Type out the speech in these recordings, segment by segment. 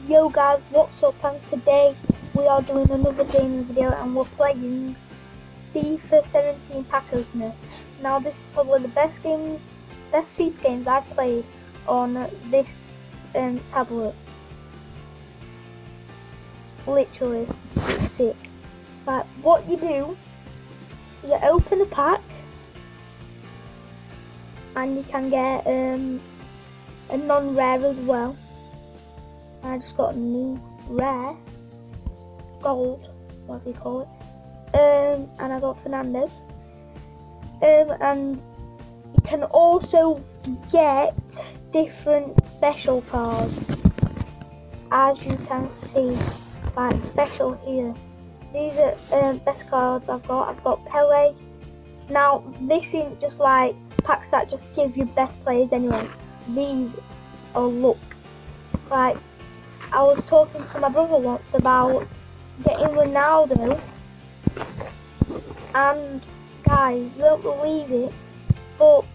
Yo guys, what's up? And today we are doing another gaming video and we're playing FIFA 17 pack opener. Now this is probably the best FIFA games I've played on this tablet. Literally sick. But what you do, you open a pack and you can get a non-rare as well. I just got a new rare gold, what do you call it? And I got Fernandez. And you can also get different special cards, as you can see, like special here. These are best cards I've got. I've got Pele. Now this isn't just like packs that just give you best players anyway. These are luck. Like, I was talking to my brother once about getting Ronaldo, and guys, you won't believe it, but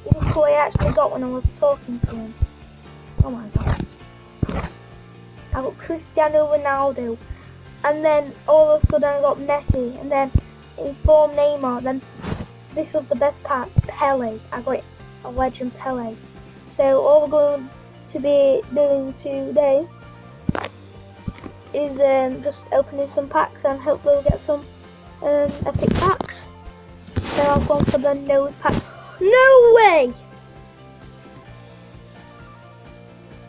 this is what I actually got when I was talking to him. Oh my god. I got Cristiano Ronaldo, and then all of a sudden I got Messi, and then in form Neymar, then this was the best pack, Pele. I got a legend Pele. So all we're going to be doing today is just opening some packs and hopefully we'll get some epic packs. So I've gone for the nose pack. No way!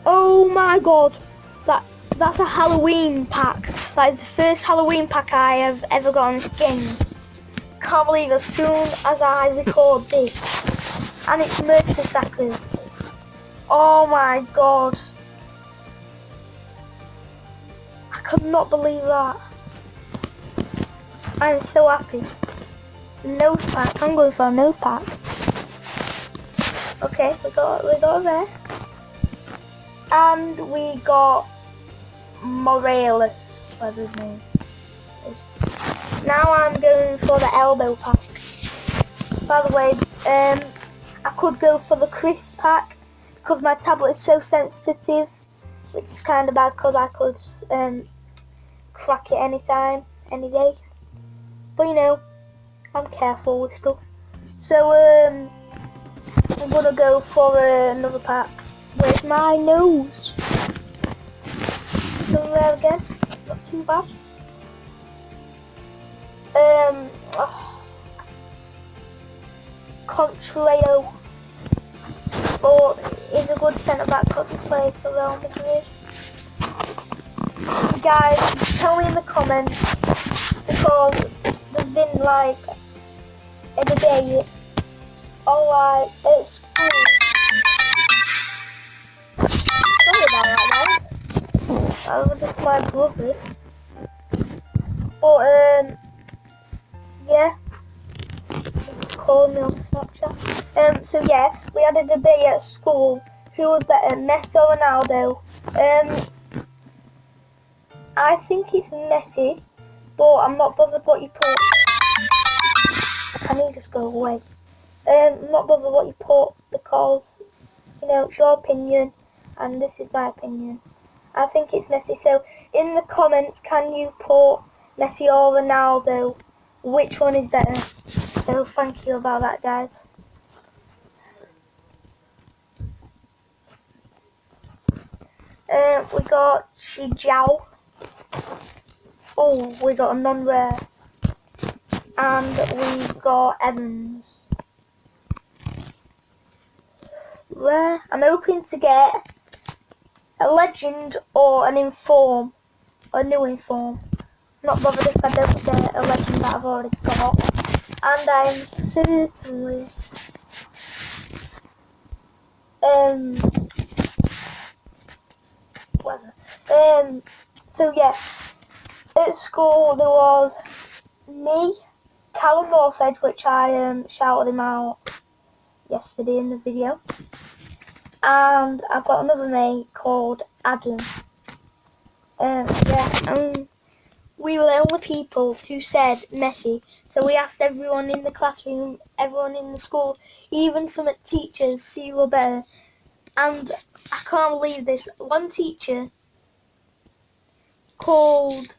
Oh my god, that's a Halloween pack. That is the first Halloween pack I have ever got on this game. Can't believe as soon as I record this, and it's Mertesacker. Oh my god. I could not believe that. I'm so happy. Nose pack. I'm going for a nose pack. Okay, we got there. And we got Morales, whatever his name is. Now I'm going for the elbow pack. By the way, I could go for the crisp pack, because my tablet is so sensitive, which is kind of bad because I could crack it anytime, any day. But you know, I'm careful with stuff. So I'm gonna go for another pack. Where's my nose? So there again, not too bad. Contrario. Or is a good centre back because he plays for Real Madrid. Guys, tell me in the comments, because there's been like a debate or like at school. Sorry about that, guys. That was just my brother. But yeah, he's calling me on Snapchat. So yeah, we had a debate at school. Who was better, Messi or Ronaldo? I think it's Messi, but I'm not bothered what you put. Can you just go away? I'm not bothered what you put, because, you know, it's your opinion, and this is my opinion. I think it's Messi. So in the comments, can you put Messi or Ronaldo? Which one is better? So thank you about that, guys. We got Chijiao. Oh, we got a non-rare. And we got Evans. Rare. I'm hoping to get a legend or an inform. Or a new inform. Not bothered if I don't get a legend that I've already got. And I'm certainly so yeah, at school there was me, Callum Morfedge, which I shouted him out yesterday in the video, and I've got another mate called Adam. We were the only people who said Messi, so we asked everyone in the classroom, everyone in the school, even some teachers, who were better, and I can't believe this. One teacher called,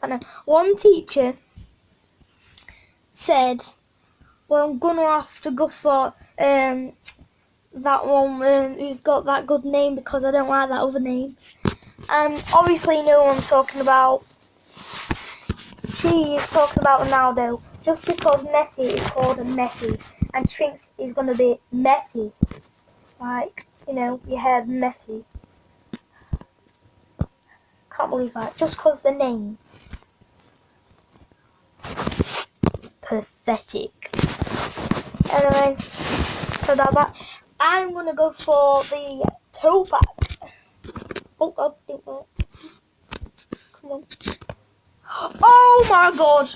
I don't know, one teacher said, well, I'm gonna have to go for that one who's got that good name because I don't like that other name. And obviously you know what I'm talking about. She is talking about Ronaldo just because Messi is called a Messi and she thinks he's gonna be messy. Like, you know, your hair messy. Can't believe that. Just because the name. Pathetic. Anyway, so that I'm gonna go for the toe pack. Oh god, didn't work. Come on. Oh my god!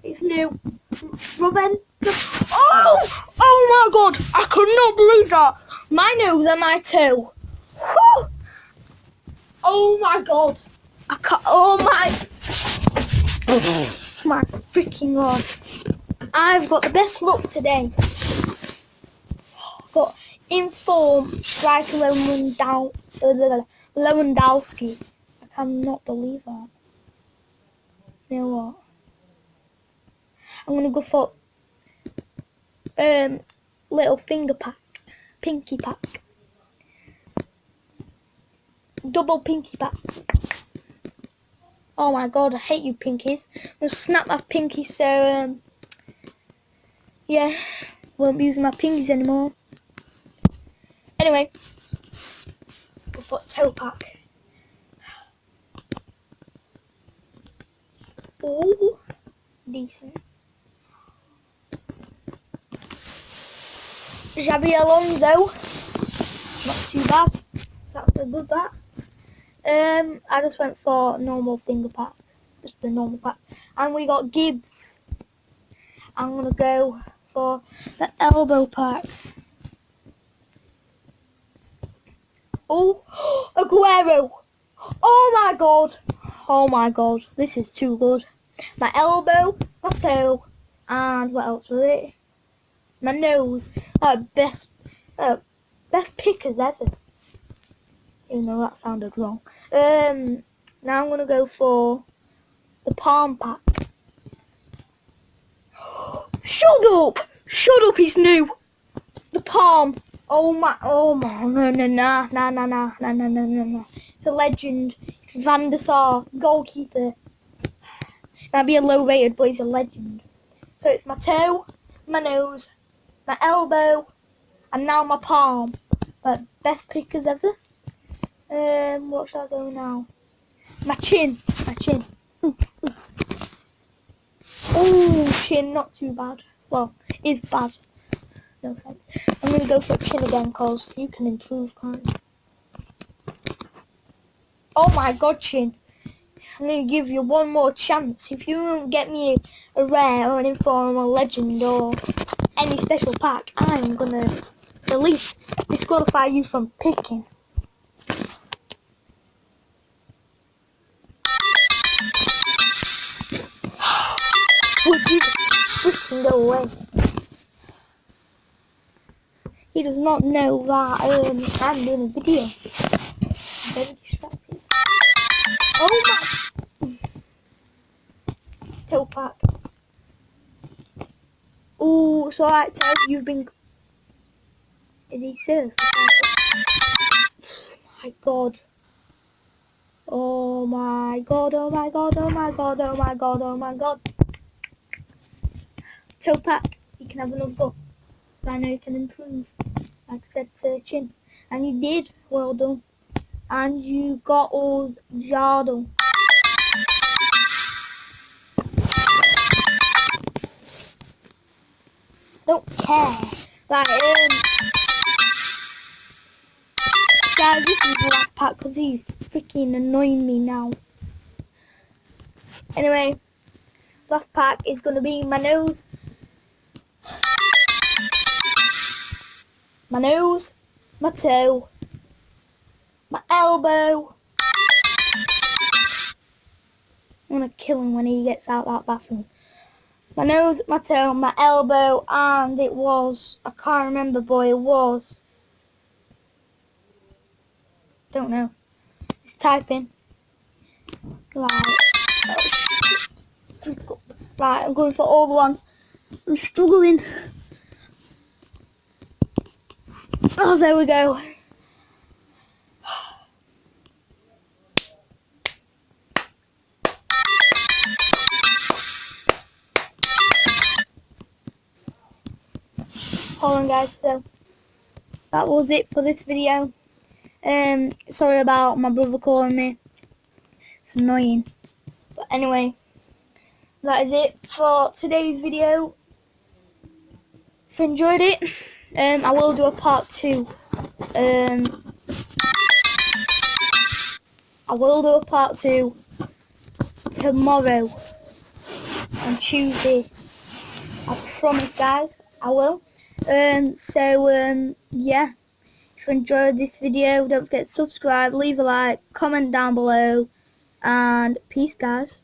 It's new. Robin. Oh! Oh my god! I could not believe that! My nose and my toe. Whew. Oh my god! I can't. Oh my. My freaking god. I've got the best luck today. Got informed striker Lewandowski. I cannot believe that. You know what? I'm gonna go for little finger pack, pinky pack, double pinky pack. Oh my god, I hate you pinkies. I'm gonna snap my pinky so yeah, won't be using my pinkies anymore. Anyway, go for toe pack. Ooh, decent. Xabi Alonso, not too bad. That's a good that. I just went for normal finger pack, just the normal pack. And we got Gibbs. I'm gonna go for the elbow pack. Oh, Aguero. Oh my god. Oh my god. This is too good. My elbow, my toe, and what else was it? My nose. Best pickers ever. Even though that sounded wrong. Now I'm gonna go for the palm pack. Shut up! Shut up! It's new. The palm. Oh my! No. It's a legend. It's Van der Sar, goalkeeper. Might be a low rated, but he's a legend. So it's my toe, my nose, my elbow, and now my palm. Best pickers ever. What shall I go now? My chin. Oh, chin, not too bad. Well, it's bad. No offense. I'm going to go for a chin again because you can improve, can't you? Oh my god, chin. I'm going to give you one more chance. If you don't get me a rare or an informal legend or any special pack, I'm going to at least disqualify you from picking. Would you freaking go away? He does not know that I'm doing a video. I'm very distracted. Oh my! Toe pack. Ooh, so I tell you've been. Is he serious? Oh my god. Oh my god, oh my god, oh my god, oh my god, oh my god. Toe pack, you can have another go. I know you can improve. Like I said, searching. And you did. Well done. And you got all Jardel. Don't care. Like, guys, this is the last pack because he's freaking annoying me now. Anyway, last pack is going to be my nose. My nose, my toe, my elbow. I'm going to kill him when he gets out that bathroom. My nose, my toe, my elbow, and it was, I can't remember, boy, it was, don't know. It's typing. Right. Right, I'm going for all the one. I'm struggling. Oh, there we go. Hold on, guys. So that was it for this video. Sorry about my brother calling me. It's annoying. But anyway, that is it for today's video. If you enjoyed it, I will do a part 2. I will do a part 2 tomorrow on Tuesday. I promise, guys, I will. Yeah. If you enjoyed this video, don't forget to subscribe, leave a like, comment down below, and peace, guys.